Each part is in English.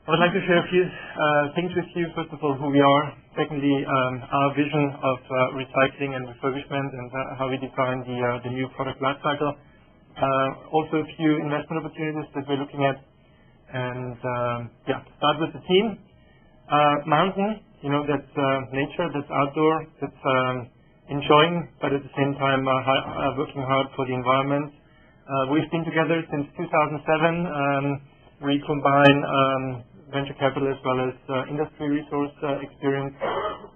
I would like to share a few things with you. First of all, who we are. Secondly, our vision of recycling and refurbishment and how we define the new product lifecycle. Also a few investment opportunities that we're looking at. And start with the team. Mountain, that's nature, that's outdoor, that's enjoying, but at the same time working hard for the environment. We've been together since 2007. We combine venture capital as well as industry resource experience.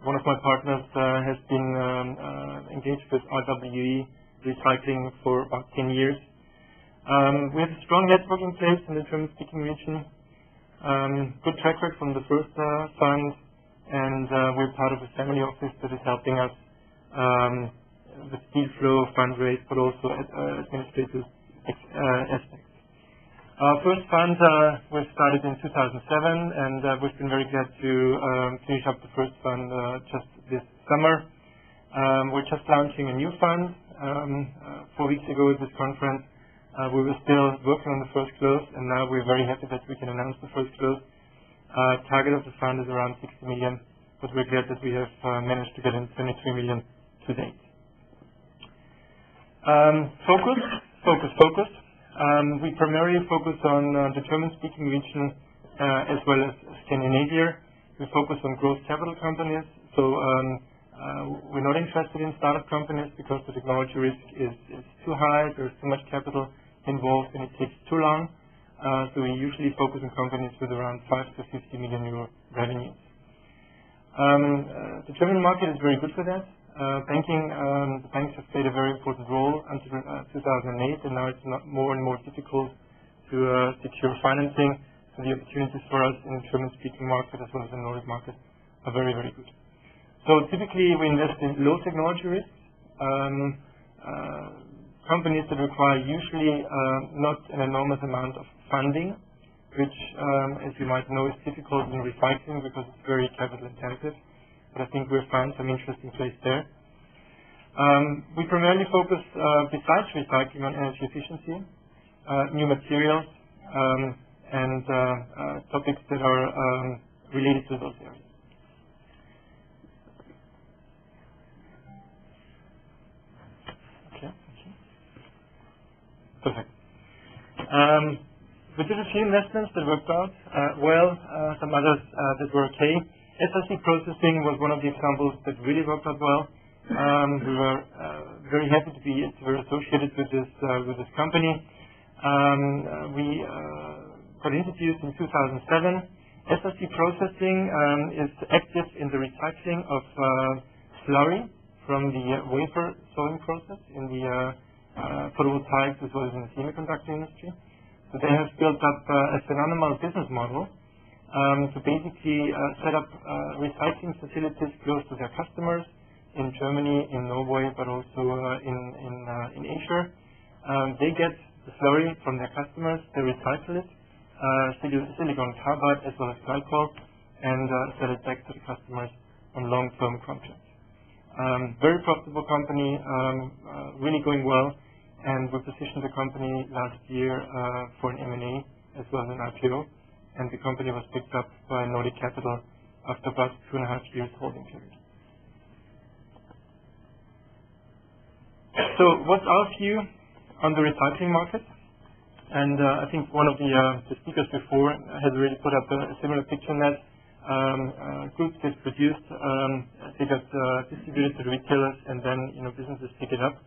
One of my partners has been engaged with RWE recycling for about 10 years. We have a strong network in place in the German-speaking region. Good track record from the first fund, and we're part of a family office that is helping us with deal flow, fundraise, but also administrative aspects. Our first fund was started in 2007, and we've been very glad to finish up the first fund just this summer. We're just launching a new fund. 4 weeks ago at this conference, we were still working on the first close, and now we're very happy that we can announce the first close. Target of the fund is around 60 million, but we're glad that we have managed to get in 23 million to date. Focus. We primarily focus on the German-speaking region as well as Scandinavia. We focus on growth capital companies, so we're not interested in startup companies because the technology risk is too high, there's too much capital involved, and it takes too long. So we usually focus on companies with around 5 to 50 million euro revenues. The German market is very good for that. The banks have played a very important role until 2008, and now it's more and more difficult to secure financing. So the opportunities for us in the German-speaking market as well as the Nordic market are very, very good. So typically we invest in low technology risks, companies that require usually not an enormous amount of funding, which, as you might know, is difficult in recycling because it's very capital intensive. But I think we've found some interesting place there. We primarily focus, besides recycling, on energy efficiency, new materials, and topics that are related to those areas. Okay, thank you. Perfect. We did a few investments that worked out well, some others that were okay. SLC processing was one of the examples that really worked out well. We were very happy to be associated with this company. We got introduced in 2007. SLC processing is active in the recycling of slurry from the wafer sewing process in the photovoltaics as well as in the semiconductor industry. So they have built up a phenomenal business model to basically set up recycling facilities close to their customers in Germany, in Norway, but also in Asia. They get the slurry from their customers, they recycle it, silicon carbide as well as glycol, and sell it back to the customers on long-term contracts. Very profitable company, really going well, and we positioned the company last year for an M&A as well as an IPO. And the company was picked up by Nordic Capital after about 2.5 years holding period. So what's our view on the recycling market? And I think one of the speakers before has already put up a similar picture on that. Goods get produced, they get distributed to the retailers, and then businesses pick it up,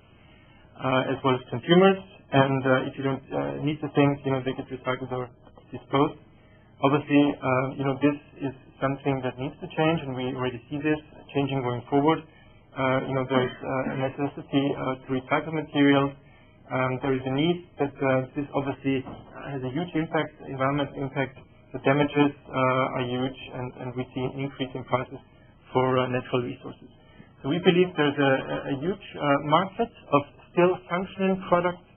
as well as consumers. And if you don't need the things, they get recycled or disposed. Obviously, this is something that needs to change, and we already see this changing going forward. There's a necessity to recycle materials. There is a need that this obviously has a huge impact, environmental impact. The damages are huge, and we see an increase in prices for natural resources. So we believe there's a huge market of still functioning products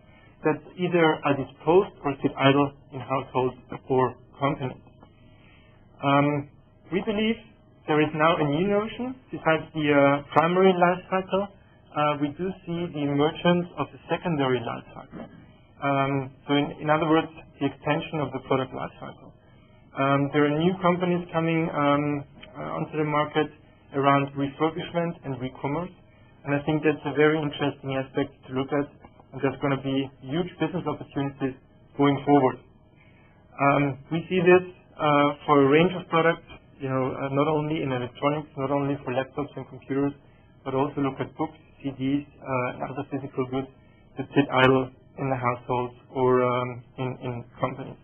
that either are disposed or sit idle in households or companies. We believe there is now a new notion. Besides the primary life cycle, we do see the emergence of the secondary life cycle. So in other words, the extension of the product life cycle. There are new companies coming onto the market around refurbishment and re-commerce, and I think that's a very interesting aspect to look at, and there's going to be huge business opportunities going forward. We see this for a range of products, not only in electronics, not only for laptops and computers, but also look at books, CDs, and other physical goods that sit idle in the households or in companies.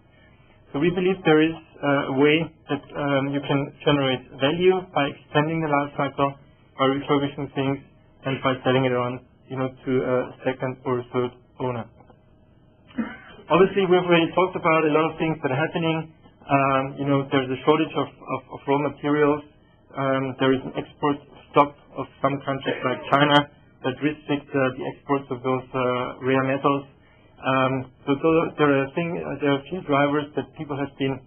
So we believe there is a way that you can generate value by extending the life cycle, by refurbishing things, and by selling it on, to a second or a third owner. Obviously, we've already talked about a lot of things that are happening. There's a shortage of raw materials. There is an export stop of some countries like China that restrict the exports of those rare metals. So there are a few drivers that people have been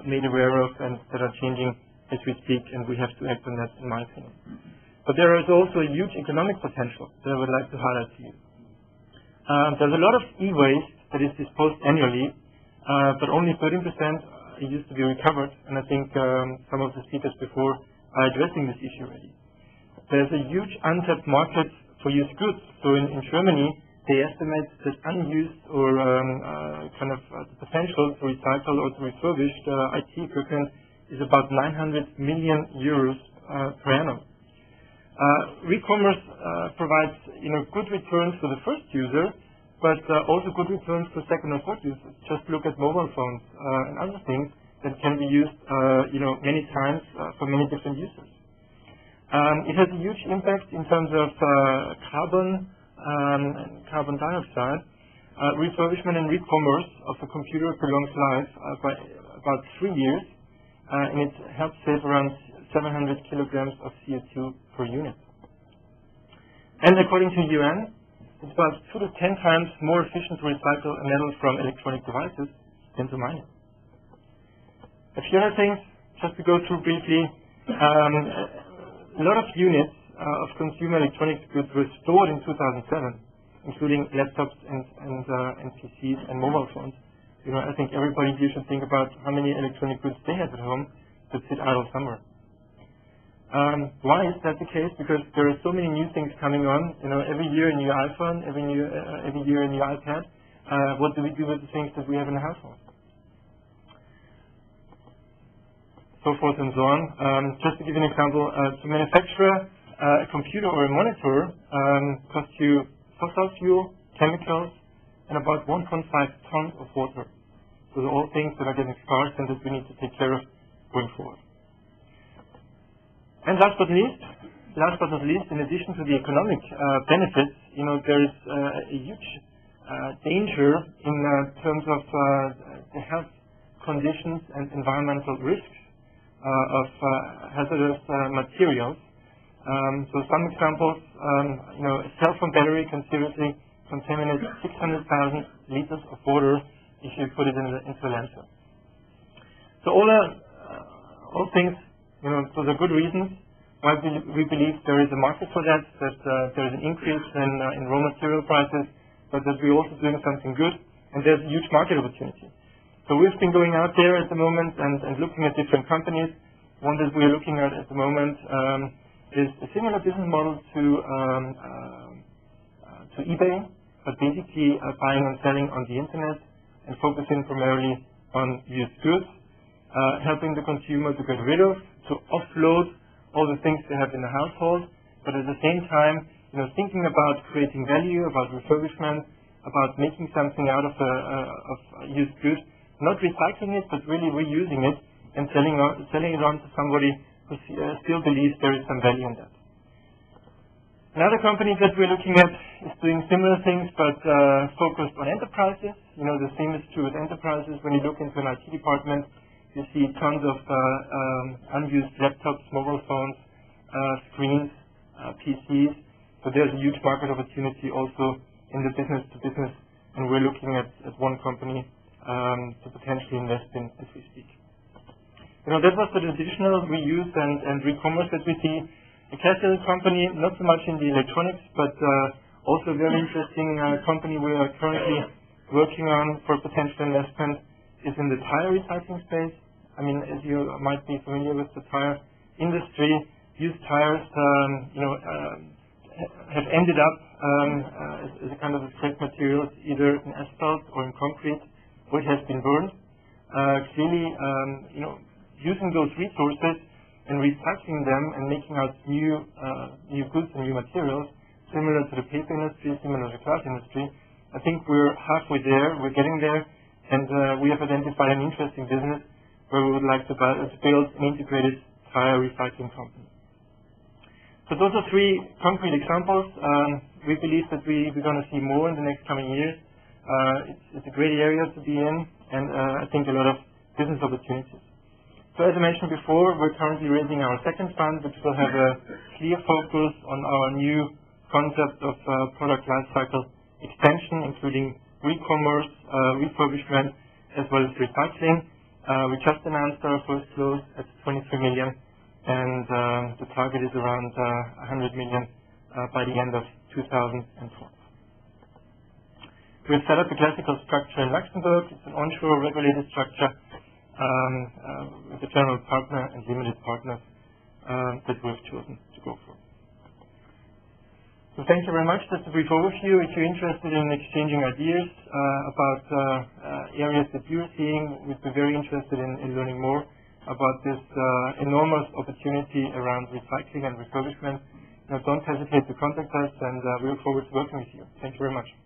made aware of and that are changing as we speak, and we have to act on that, in my opinion. But there is also a huge economic potential that I would like to highlight to you. There's a lot of e-waste that is disposed annually, but only 13% used to be recovered, and I think some of the speakers before are addressing this issue already. There's a huge untapped market for used goods. So in Germany, they estimate that unused or the potential to recycle or to refurbish IT equipment is about 900 million euros per annum. Re-commerce provides good returns for the first user, but also good returns for second or third users. Just look at mobile phones and other things that can be used many times for many different users. It has a huge impact in terms of carbon and carbon dioxide. Refurbishment and re-commerce of a computer prolongs life by about 3 years, and it helps save around 700 kilograms of CO2 per unit. And according to UN, it's about 2 to 10 times more efficient to recycle a metal from electronic devices than to mine it. A few other things, just to go through briefly. A lot of units of consumer electronics goods were stored in 2007, including laptops and PCs and mobile phones. I think everybody here should think about how many electronic goods they have at home that sit idle somewhere. Why is that the case? Because there are so many new things coming on. Every year a new iPhone, every year a new iPad. What do we do with the things that we have in the household? So forth and so on. Just to give you an example, to manufacture a computer or a monitor costs you fossil fuel, chemicals, and about 1.5 tons of water. So they're all things that are getting scarce and that we need to take care of going forward. And last but not least, in addition to the economic benefits, there is a huge danger in terms of the health conditions and environmental risks of hazardous materials. So some examples, a cell phone battery can seriously contaminate 600,000 liters of water if you put it into a landfill. So all things, those are good reasons why we believe there is a market for that there is an increase in raw material prices, but that we're also doing something good, and there's a huge market opportunity. So we've been going out there at the moment and looking at different companies. One that we're looking at the moment is a similar business model to eBay, but basically buying and selling on the internet and focusing primarily on used goods, helping the consumer to get rid of, to offload all the things they have in the household, but at the same time, thinking about creating value, about refurbishment, about making something out of used goods, not recycling it, but really reusing it and selling it on to somebody who still believes there is some value in that. Another company that we're looking at is doing similar things, but focused on enterprises. The same is true with enterprises. When you look into an IT department, you see tons of unused laptops, mobile phones, screens, PCs. So there's a huge market opportunity also in the business-to-business, and we're looking at one company to potentially invest in as we speak. That was the traditional reuse and re-commerce that we see. A casual company, not so much in the electronics, but also a very interesting company we are currently working on for potential investment is in the tire recycling space. I mean, as you might be familiar with the tire industry, used tires, have ended up as a kind of a scrap material, either in asphalt or in concrete, or it has been burned. Clearly, using those resources and recycling them and making out new goods and new materials, similar to the paper industry, similar to the glass industry, I think we're halfway there. We're getting there, and we have identified an interesting business where we would like to build an integrated tire recycling company. So those are three concrete examples. We believe that we're going to see more in the next coming years. It's a great area to be in, and I think a lot of business opportunities. So as I mentioned before, we're currently raising our second fund, which will have a clear focus on our new concept of product lifecycle extension, including re-commerce, refurbishment, as well as recycling. We just announced our first close at 23 million, and the target is around 100 million by the end of 2012. We've set up a classical structure in Luxembourg. It's an onshore regulated structure with a general partner and limited partners that we've chosen to go for. So thank you very much. That's a brief overview. If you're interested in exchanging ideas about areas that you're seeing, we'd be very interested in learning more about this enormous opportunity around recycling and refurbishment. Don't hesitate to contact us, and we look forward to working with you. Thank you very much.